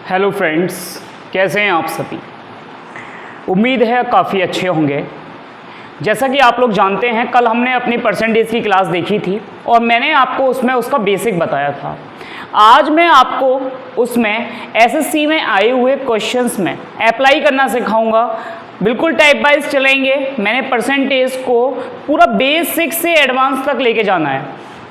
Hello friends, कैसे हैं आप सभी। उम्मीद है काफ़ी अच्छे होंगे। जैसा कि आप लोग जानते हैं, कल हमने अपनी परसेंटेज की क्लास देखी थी और मैंने आपको उसमें उसका बेसिक बताया था। आज मैं आपको उसमें एसएससी में आए हुए क्वेश्चंस में अप्लाई करना सिखाऊंगा। बिल्कुल टाइप वाइज चलेंगे। मैंने परसेंटेज को पूरा बेसिक से एडवांस तक लेके जाना है,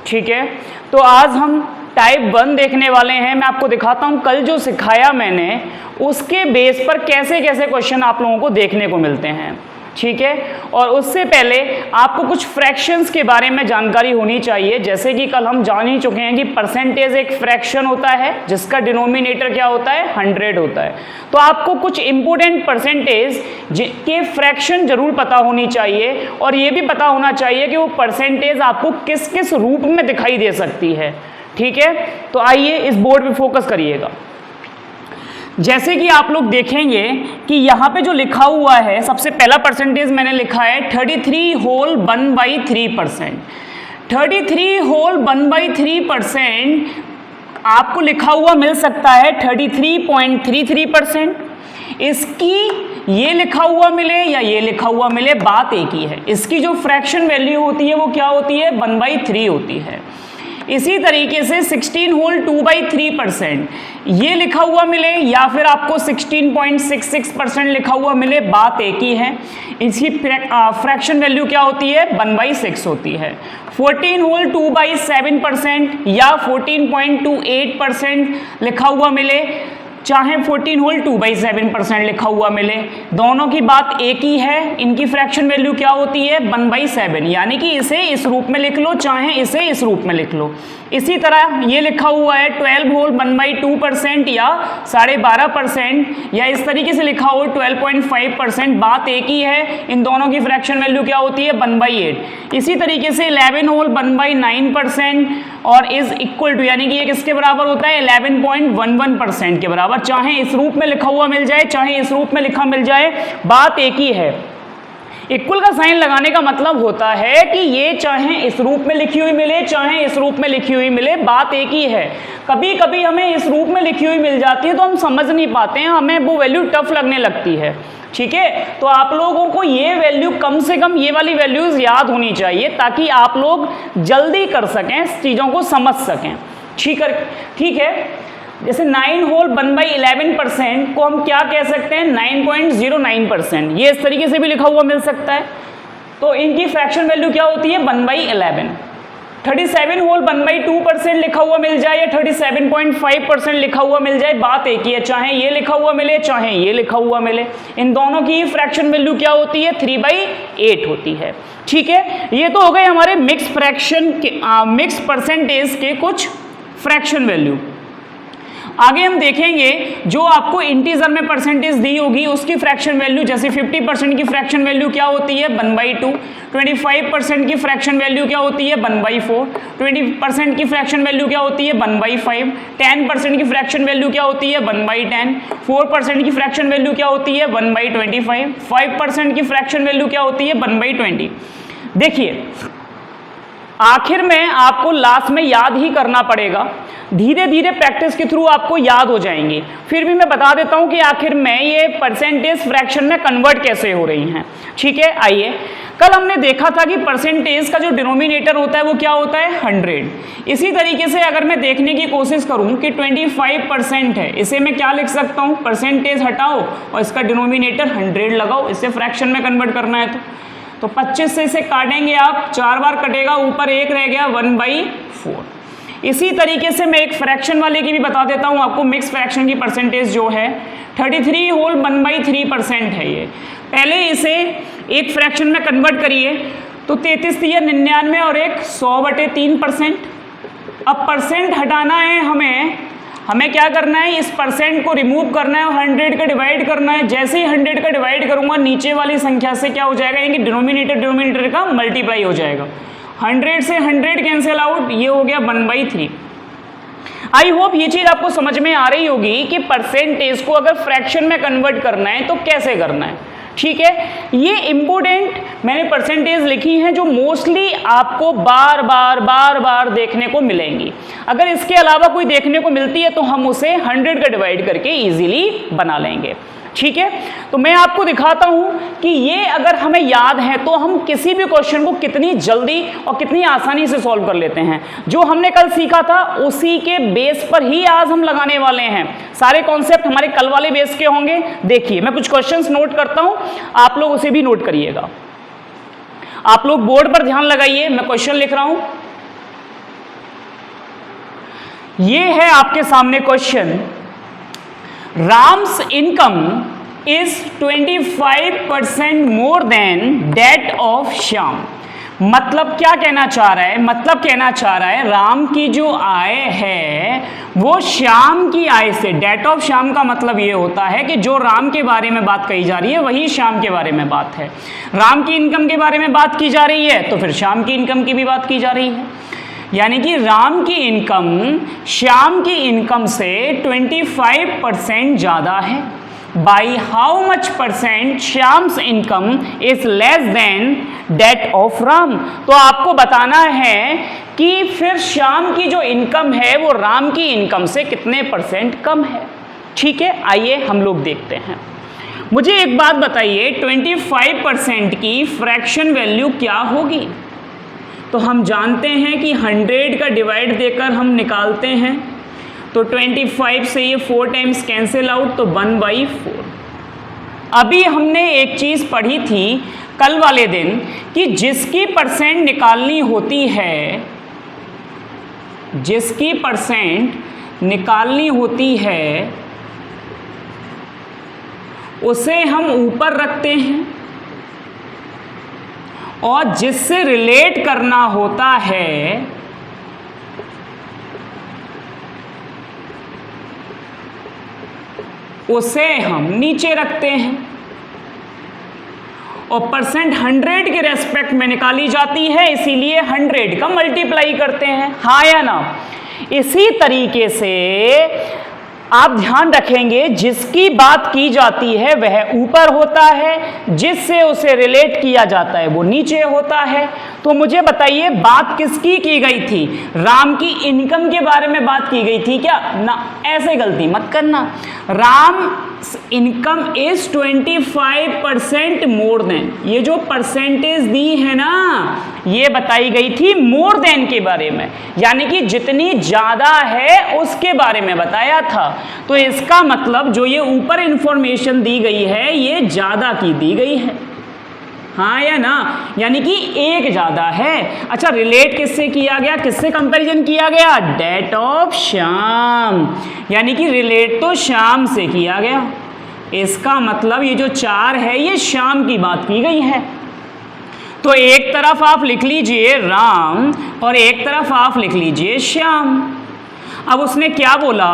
ठीक है। तो आज हम टाइप 1 देखने वाले हैं। मैं आपको दिखाता हूं कल जो सिखाया मैंने उसके बेस पर कैसे कैसे क्वेश्चन आप लोगों को देखने को मिलते हैं, ठीक है। और उससे पहले आपको कुछ फ्रैक्शंस के बारे में जानकारी होनी चाहिए। जैसे कि कल हम जान ही चुके हैं कि परसेंटेज एक फ्रैक्शन होता है जिसका डिनोमिनेटर क्या होता है, 100 होता है। तो आपको कुछ इंपॉर्टेंट परसेंटेज के फ्रैक्शन जरूर पता होनी चाहिए और ये भी पता होना चाहिए कि वो परसेंटेज आपको किस किस रूप में दिखाई दे सकती है, ठीक है। तो आइए इस बोर्ड पे फोकस करिएगा। जैसे कि आप लोग देखेंगे कि यहाँ पे जो लिखा हुआ है, सबसे पहला परसेंटेज मैंने लिखा है 33 होल 1/3%। 33 होल 1/3% आपको लिखा हुआ मिल सकता है 33.33%। इसकी ये लिखा हुआ मिले या ये लिखा हुआ मिले, बात एक ही है। इसकी जो फ्रैक्शन वैल्यू होती है वो क्या होती है, 1/3 होती है। इसी तरीके से 16 होल 2/3% ये लिखा हुआ मिले या फिर आपको 16.66% लिखा हुआ मिले, बात एक ही है। इसकी फ्रैक्शन वैल्यू क्या होती है, 1/6 होती है। 14 होल 2/7% या 14.28% लिखा हुआ मिले, चाहे 14 होल 2/7% लिखा हुआ मिले, दोनों की बात एक ही है। इनकी फ्रैक्शन वैल्यू क्या होती है, 1/7, यानी कि इसे इस रूप में लिख लो चाहे इसे इस रूप में लिख लो। इसी तरह ये लिखा हुआ है 12 होल 1/2% या 12.5% या इस तरीके से लिखा हो 12.5%, बात एक ही है। इन दोनों की फ्रैक्शन वैल्यू क्या होती है, 1/8। इसी तरीके से 11 होल 1/9% और इज इक्वल टू, यानी कि ये किसके बराबर होता है, 11.11% के बराबर। चाहे इस रूप में लिखा हुआ मिल जाए चाहे इस रूप में लिखा मिल जाए, बात एक ही है। इक्वल का साइन लगाने का मतलब होता है कि ये चाहे इस रूप में लिखी हुई मिले चाहे इस रूप में लिखी हुई मिले, बात एक ही है। कभी कभी हमें इस रूप में लिखी हुई मिल जाती है तो हम समझ नहीं पाते हैं, हमें वो वैल्यू टफ लगने लगती है, ठीक है। तो आप लोगों को ये वैल्यू, कम से कम ये वाली वैल्यूज याद होनी चाहिए ताकि आप लोग जल्दी कर सकें, चीज़ों को समझ सकें, ठीक है। जैसे 9 होल 1/11% को हम क्या कह सकते हैं, 9.09%। ये इस तरीके से भी लिखा हुआ मिल सकता है। तो इनकी फ्रैक्शन वैल्यू क्या होती है, 1/11। 37 होल 1/2% लिखा हुआ मिल जाए या 37.5% लिखा हुआ मिल जाए, बात एक ही है। चाहे ये लिखा हुआ मिले चाहे ये लिखा हुआ मिले, इन दोनों की फ्रैक्शन वैल्यू क्या होती है, 3/8 होती है, ठीक है। ये तो हो गए हमारे मिक्स फ्रैक्शन के मिक्स परसेंटेज के कुछ फ्रैक्शन वैल्यू। आगे हम देखेंगे जो आपको इंटीजर में परसेंटेज दी होगी उसकी फ्रैक्शन वैल्यू। जैसे 50% की फ्रैक्शन वैल्यू क्या होती है, 1/2। 25% की फ्रैक्शन वैल्यू क्या होती है, 1/4। 20% की फ्रैक्शन वैल्यू क्या होती है, 1/5। 10% की फ्रैक्शन वैल्यू क्या होती है, 1/10। 4% की फ्रैक्शन वैल्यू क्या होती है, 1/25। 5% की फ्रैक्शन वैल्यू क्या होती है, 1/20। देखिए, आखिर में आपको लास्ट में याद ही करना पड़ेगा, धीरे धीरे प्रैक्टिस के थ्रू आपको याद हो जाएंगे। फिर भी मैं बता देता हूं कि आखिर में ये परसेंटेज फ्रैक्शन में कन्वर्ट कैसे हो रही हैं, ठीक है। आइए, कल हमने देखा था कि परसेंटेज का जो डिनोमिनेटर होता है वो क्या होता है, 100। इसी तरीके से अगर मैं देखने की कोशिश करूं कि 25% है, इसे मैं क्या लिख सकता हूं, परसेंटेज हटाओ और इसका डिनोमिनेटर 100 लगाओ, इसे फ्रैक्शन में कन्वर्ट करना है। तो 25 से इसे काटेंगे आप, 4 बार कटेगा, ऊपर 1 रह गया, 1/4। इसी तरीके से मैं एक फ्रैक्शन वाले की भी बता देता हूं आपको। मिक्स फ्रैक्शन की परसेंटेज जो है 33 होल 1/3% है। ये पहले इसे एक फ्रैक्शन में कन्वर्ट करिए तो 33 3 99 और एक 100/3%। अब परसेंट हटाना है हमें क्या करना है, इस परसेंट को रिमूव करना है और 100 का डिवाइड करना है। जैसे ही 100 का डिवाइड करूंगा नीचे वाली संख्या से क्या हो जाएगा, यानी कि डिनोमिनेटर का मल्टीप्लाई हो जाएगा। 100 से 100 कैंसिल आउट, ये हो गया 1/3। आई होप ये चीज आपको समझ में आ रही होगी कि परसेंटेज को अगर फ्रैक्शन में कन्वर्ट करना है तो कैसे करना है, ठीक है, ये इंपॉर्टेंट मैंने परसेंटेज लिखी हैं जो मोस्टली आपको बार बार देखने को मिलेंगी। अगर इसके अलावा कोई देखने को मिलती है तो हम उसे 100 का डिवाइड करके इजीली बना लेंगे। ठीक है, तो मैं आपको दिखाता हूं कि ये अगर हमें याद है तो हम किसी भी क्वेश्चन को कितनी जल्दी और कितनी आसानी से सॉल्व कर लेते हैं। जो हमने कल सीखा था उसी के बेस पर ही आज हम लगाने वाले हैं। सारे कॉन्सेप्ट हमारे कल वाले बेस के होंगे। देखिए, मैं कुछ क्वेश्चंस नोट करता हूं, आप लोग उसे भी नोट करिएगा। आप लोग बोर्ड पर ध्यान लगाइए, मैं क्वेश्चन लिख रहा हूं। ये है आपके सामने question, Ram's income is 25% more than that of Shyam. मतलब क्या कहना चाह रहा है? मतलब कहना चाह रहा है राम की जो आय है वो श्याम की आय से, डेट ऑफ श्याम का मतलब ये होता है कि जो राम के बारे में बात कही जा रही है वही श्याम के बारे में बात है। राम की इनकम के बारे में बात की जा रही है तो फिर श्याम की इनकम की भी बात की जा रही है। यानी कि राम की इनकम श्याम की इनकम से 25% ज़्यादा है। By how much percent Shyam's income is less than that of Ram. तो आपको बताना है कि फिर श्याम की जो इनकम है वो राम की इनकम से कितने परसेंट कम है। ठीक है, आइए हम लोग देखते हैं। मुझे एक बात बताइए, 25% की फ्रैक्शन वैल्यू क्या होगी? तो हम जानते हैं कि 100 का डिवाइड देकर हम निकालते हैं, तो 25 से ये 4 टाइम्स कैंसिल आउट, तो 1/4। अभी हमने एक चीज़ पढ़ी थी कल वाले दिन कि जिसकी परसेंट निकालनी होती है, जिसकी परसेंट निकालनी होती है उसे हम ऊपर रखते हैं और जिससे रिलेट करना होता है उसे हम नीचे रखते हैं। और परसेंट 100 के रेस्पेक्ट में निकाली जाती है, इसीलिए 100 का मल्टीप्लाई करते हैं। हाँ या ना? इसी तरीके से आप ध्यान रखेंगे, जिसकी बात की जाती है वह ऊपर होता है, जिससे उसे रिलेट किया जाता है वो नीचे होता है। तो मुझे बताइए, बात किसकी की गई थी? राम की इनकम के बारे में बात की गई थी क्या? ना, ऐसे गलती मत करना। Ram income is 25% more than, ये जो परसेंटेज दी है ना ये बताई गई थी मोर देन के बारे में, यानी कि जितनी ज्यादा है उसके बारे में बताया था। तो इसका मतलब जो ये ऊपर इंफॉर्मेशन दी गई है ये ज्यादा की दी गई है। हाँ या ना? यानी कि एक ज्यादा है। अच्छा, रिलेट किससे किया गया, किससे कंपैरिजन किया गया? डेट ऑफ श्याम, यानी कि रिलेट तो श्याम से किया गया। इसका मतलब ये जो 4 है ये श्याम की बात की गई है। तो एक तरफ आप लिख लीजिए राम और एक तरफ आप लिख लीजिए श्याम। अब उसने क्या बोला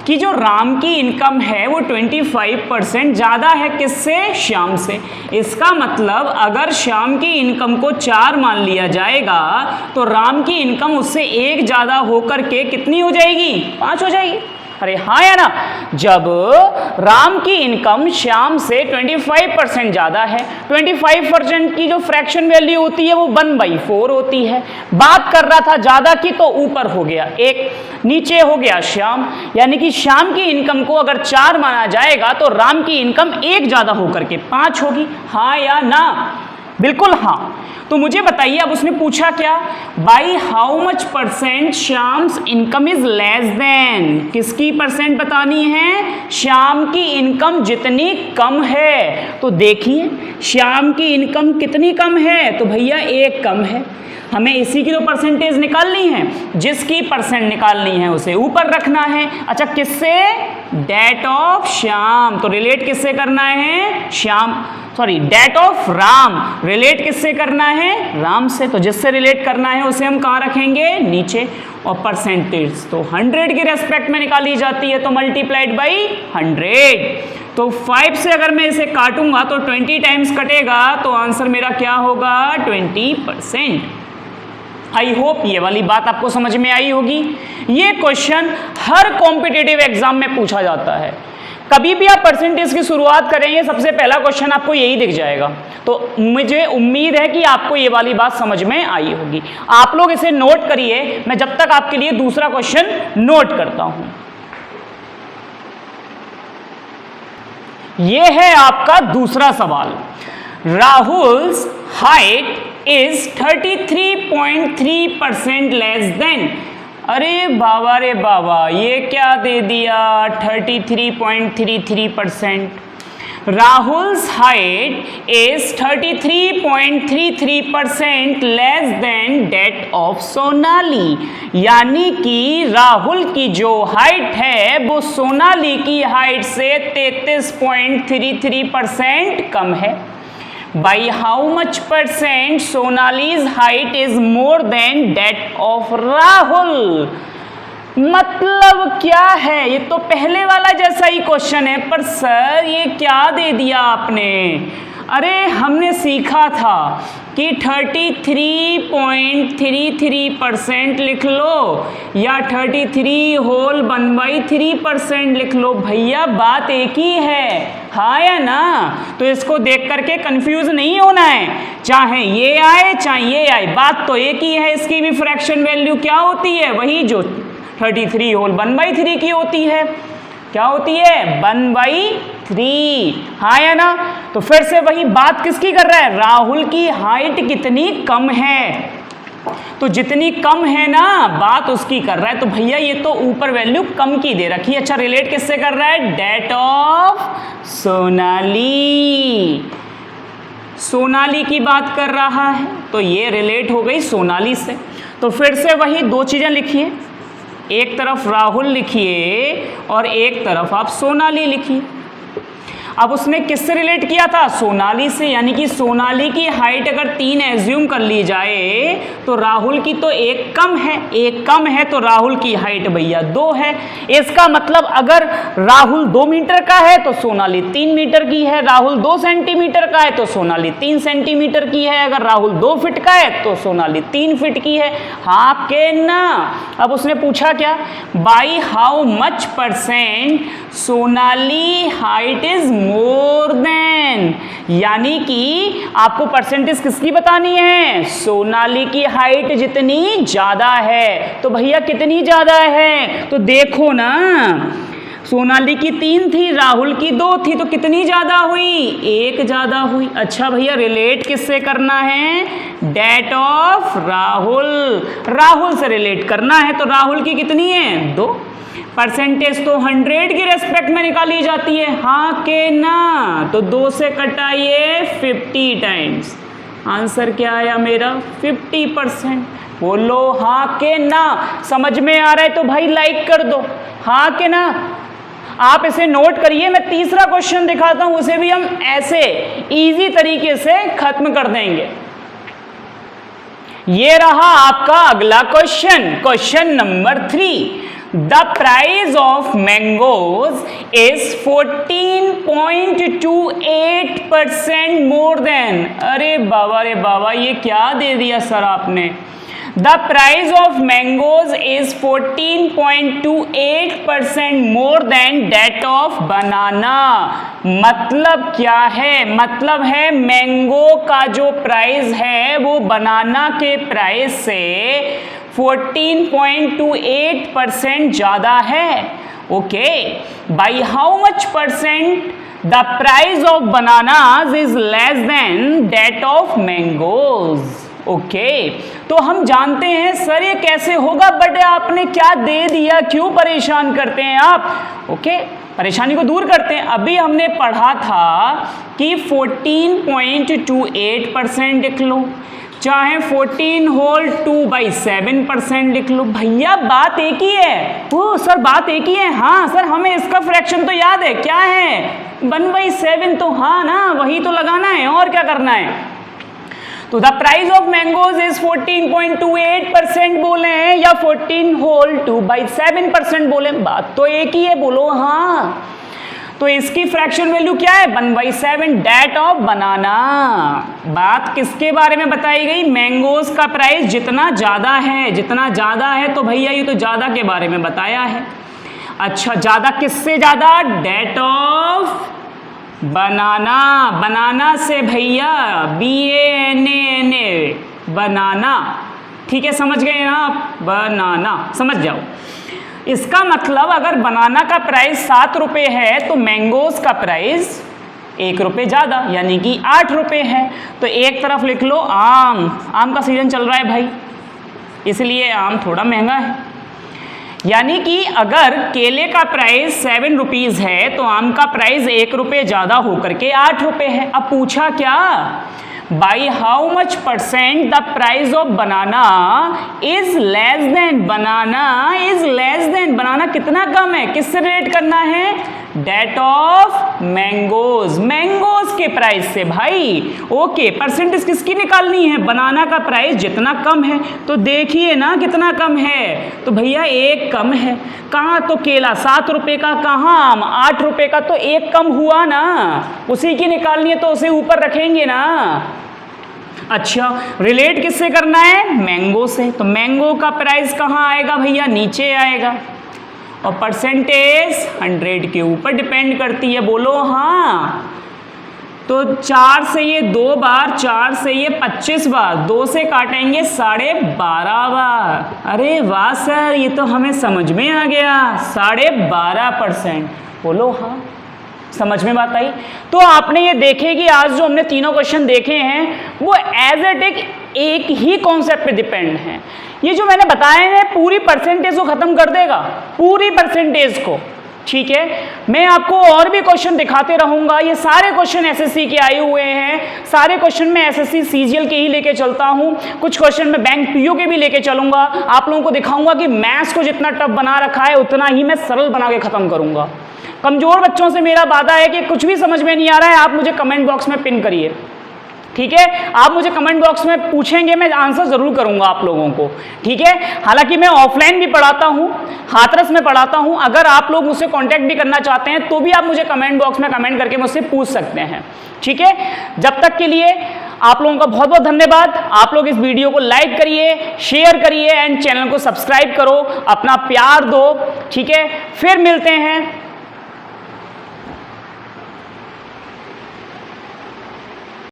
कि जो राम की इनकम है वो 25% ज़्यादा है, किससे? श्याम से। इसका मतलब अगर श्याम की इनकम को 4 मान लिया जाएगा तो राम की इनकम उससे 1 ज़्यादा होकर के कितनी हो जाएगी? 5 हो जाएगी। अरे हाँ या ना? जब राम की इनकम श्याम से 25% ज़्यादा है, 25% की जो फ्रैक्शन वैल्यू होती है वो 1/4 होती है। बात कर रहा था ज़्यादा की तो ऊपर हो गया 1, नीचे हो गया श्याम, यानी कि श्याम की इनकम को अगर 4 माना जाएगा तो राम की इनकम 1 ज़्यादा होकर के 5 होगी। हाँ या ना? बिल्कुल हाँ। तो मुझे बताइए, अब उसने पूछा क्या? By how much percent Shyam's income is less then, किसकी परसेंट बतानी है? श्याम की इनकम जितनी कम है। तो देखिए श्याम की इनकम कितनी कम है? तो भैया 1 कम है। हमें इसी की तो परसेंटेज निकालनी है, जिसकी परसेंट निकालनी है उसे ऊपर रखना है। अच्छा, किससे? That of Shyam. तो रिलेट किससे करना है? डेट ऑफ राम रिलेट किससे करना है? राम से। तो जिससे रिलेट करना है उसे हम कहाँ रखेंगे? नीचे। और परसेंटेज तो 100 के रेस्पेक्ट में निकाली जाती है, तो मल्टीप्लाइड बाई 100। तो 5 से अगर मैं इसे काटूंगा तो 20 टाइम्स कटेगा, तो आंसर मेरा क्या होगा? 20%। आई होप ये वाली बात आपको समझ में आई होगी। ये क्वेश्चन हर कॉम्पिटिटिव एग्जाम में पूछा जाता है। कभी भी आप परसेंटेज की शुरुआत करेंगे सबसे पहला क्वेश्चन आपको यही दिख जाएगा। तो मुझे उम्मीद है कि आपको ये वाली बात समझ में आई होगी। आप लोग इसे नोट करिए, मैं जब तक आपके लिए दूसरा क्वेश्चन नोट करता हूं। ये है आपका दूसरा सवाल। Rahul's height is 33.3% less than. अरे बाबा रे बाबा, ये क्या दे दिया 33.33%। Rahul's height is 33.33% less than that of Sonali, यानी कि राहुल की जो हाइट है वो सोनाली की हाइट से 33.33% कम है। By how much percent Sonali's height is more than that of Rahul? मतलब क्या है? ये तो पहले वाला जैसा ही क्वेश्चन है, पर सर ये क्या दे दिया आपने? अरे हमने सीखा था कि 33.33% लिख लो या 33/3% लिख लो, भैया बात एक ही है, हाँ या ना? तो इसको देख करके कंफ्यूज नहीं होना है, चाहे ये आए चाहे ये आए, बात तो एक ही है। इसकी भी फ्रैक्शन वैल्यू क्या होती है? वही जो 33/1/3 की होती है। क्या होती है? 1/3, हाँ या ना? तो फिर से वही बात किसकी कर रहा है? राहुल की हाइट कितनी कम है, तो जितनी कम है ना बात उसकी कर रहा है। तो भैया ये तो ऊपर वैल्यू कम की दे रखी है। अच्छा, रिलेट किससे कर रहा है? डेट ऑफ सोनाली, सोनाली की बात कर रहा है, तो ये रिलेट हो गई सोनाली से। तो फिर से वही दो चीजें लिखिए, एक तरफ राहुल लिखिए और एक तरफ आप सोनाली लिखिए। अब उसने किससे रिलेट किया था? सोनाली से, यानी कि सोनाली की हाइट अगर 3 एज्यूम कर ली जाए तो राहुल की तो एक कम है, एक कम है तो राहुल की हाइट भैया 2 है। इसका मतलब अगर राहुल 2 मीटर का है तो सोनाली 3 मीटर की है, राहुल 2 सेंटीमीटर का है तो सोनाली 3 सेंटीमीटर की है, अगर राहुल 2 फीट का है तो सोनाली 3 फीट की है, हाँ के ना? अब उसने पूछा क्या? By how much percent Sonali height is more than, यानी कि आपको परसेंटेज किसकी बतानी है? सोनाली की हाइट जितनी ज्यादा है। तो भैया कितनी ज्यादा है? तो देखो ना, सोनाली की 3 थी, राहुल की 2 थी, तो कितनी ज्यादा हुई? 1 ज्यादा हुई। अच्छा भैया, रिलेट किससे करना है? डेट ऑफ राहुल, राहुल से रिलेट करना है। तो राहुल की कितनी है? 2। परसेंटेज तो 100 की रेस्पेक्ट में निकाली जाती है, हाँ के ना? तो 2 से कटाइए 50 टाइम्स, आंसर क्या आया मेरा? 50%। बोलो हाँ के ना? समझ में आ रहा है तो भाई लाइक कर दो, हाँ के ना? आप इसे नोट करिए, मैं तीसरा क्वेश्चन दिखाता हूं, उसे भी हम ऐसे इजी तरीके से खत्म कर देंगे। ये रहा आपका अगला question, question number 3। The price of mangoes is 14.28% more than। अरे बाबा रे बाबा, ये क्या दे दिया सर आपने? The price of mangoes is 14.28% more than that of banana। मतलब क्या है? मतलब है मैंगो का जो प्राइस है वो बनाना के प्राइस से 14.28% ज़्यादा है। Okay, by how much percent the price of bananas is less then that of mangoes. Okay, तो हम जानते हैं सर ये कैसे होगा, बट आपने क्या दे दिया, क्यों परेशान करते हैं आप? ओके, परेशानी को दूर करते हैं। अभी हमने पढ़ा था कि 14.28% लिख लो, चाहे 14/2/7% लिख लो, भैया बात एक ही है। ओ सर बात एक ही है, हाँ सर हमें इसका फ्रैक्शन तो याद है, क्या है? 1/7, तो हाँ ना, वही तो लगाना है, और क्या करना है? तो the price of mangoes is 14.28% बोले हैं या 14/2/7% बोले, बात तो एक ही है, बोलो हाँ। तो इसकी फ्रैक्शन वैल्यू क्या है? 1/7 डेट ऑफ बनाना। बात किसके बारे में बताई गई? मैंगोज का प्राइस जितना ज़्यादा है, जितना ज़्यादा है तो भैया ये तो ज़्यादा के बारे में बताया है। अच्छा, ज़्यादा किससे ज़्यादा? डेट ऑफ बनाना। बनाना से भैया, BANANA, बनाना। ठीक है, समझ गए ना आप? बनाना, समझ जाओ। इसका मतलब अगर बनाना का प्राइस 7 रुपये है तो मैंगोज का प्राइस 1 रुपये ज़्यादा, यानी कि 8 रुपये है। तो एक तरफ लिख लो आम, आम का सीजन चल रहा है भाई, इसलिए आम थोड़ा महंगा है। यानी कि अगर केले का प्राइस 7 रुपीज़ है तो आम का प्राइस 1 रुपये ज़्यादा होकर के 8 रुपये है। अब पूछा क्या? By how much percent the price of banana is less than, banana is less than, banana कितना कम है, किससे रिलेट करना है? डेट ऑफ मैंगोज, मैंगोज के प्राइस से भाई। ओके, परसेंटेज किसकी निकालनी है? बनाना का प्राइस जितना कम है, तो देखिए ना कितना कम है, तो भैया 1 कम है। कहाँ? तो केला 7 रुपये का, कहाँ आम 8 रुपये का, तो 1 कम हुआ ना, उसी की निकालनी है तो उसे ऊपर रखेंगे ना। अच्छा, रिलेट किससे करना है? मैंगो से। तो मैंगो का प्राइस कहाँ आएगा भैया? नीचे आएगा। और परसेंटेज 100 के ऊपर डिपेंड करती है, बोलो हाँ। तो 4 से ये 2 बार, 4 से ये 25 बार, 2 से काटेंगे 12.5 बार। अरे वाह सर, ये तो हमें समझ में आ गया, 12.5%। बोलो हाँ, समझ में बात आई? तो आपने ये देखे कि आज जो हमने तीनों क्वेश्चन देखे हैं वो एज इट एक ही कॉन्सेप्ट पे डिपेंड हैं। ये जो मैंने बताए हैं पूरी परसेंटेज को खत्म कर देगा, पूरी परसेंटेज को। ठीक है, मैं आपको और भी क्वेश्चन दिखाते रहूंगा। ये सारे क्वेश्चन एसएससी के आए हुए हैं, सारे क्वेश्चन मैं एसएससी सीजीएल के ही लेके चलता हूं, कुछ क्वेश्चन मैं बैंक पीओ के भी लेके चलूंगा। आप लोगों को दिखाऊंगा कि मैथ्स को जितना टफ बना रखा है उतना ही मैं सरल बना के खत्म करूंगा। कमजोर बच्चों से मेरा वादा है कि कुछ भी समझ में नहीं आ रहा है, आप मुझे कमेंट बॉक्स में पिन करिए। ठीक है, आप मुझे कमेंट बॉक्स में पूछेंगे, मैं आंसर जरूर करूंगा आप लोगों को। ठीक है, हालांकि मैं ऑफलाइन भी पढ़ाता हूं, हाथरस में पढ़ाता हूं। अगर आप लोग मुझसे कांटेक्ट भी करना चाहते हैं तो भी आप मुझे कमेंट बॉक्स में कमेंट करके मुझसे पूछ सकते हैं। ठीक है, जब तक के लिए आप लोगों का बहुत बहुत धन्यवाद। आप लोग इस वीडियो को लाइक करिए, शेयर करिए एंड चैनल को सब्सक्राइब करो, अपना प्यार दो। ठीक है, फिर मिलते हैं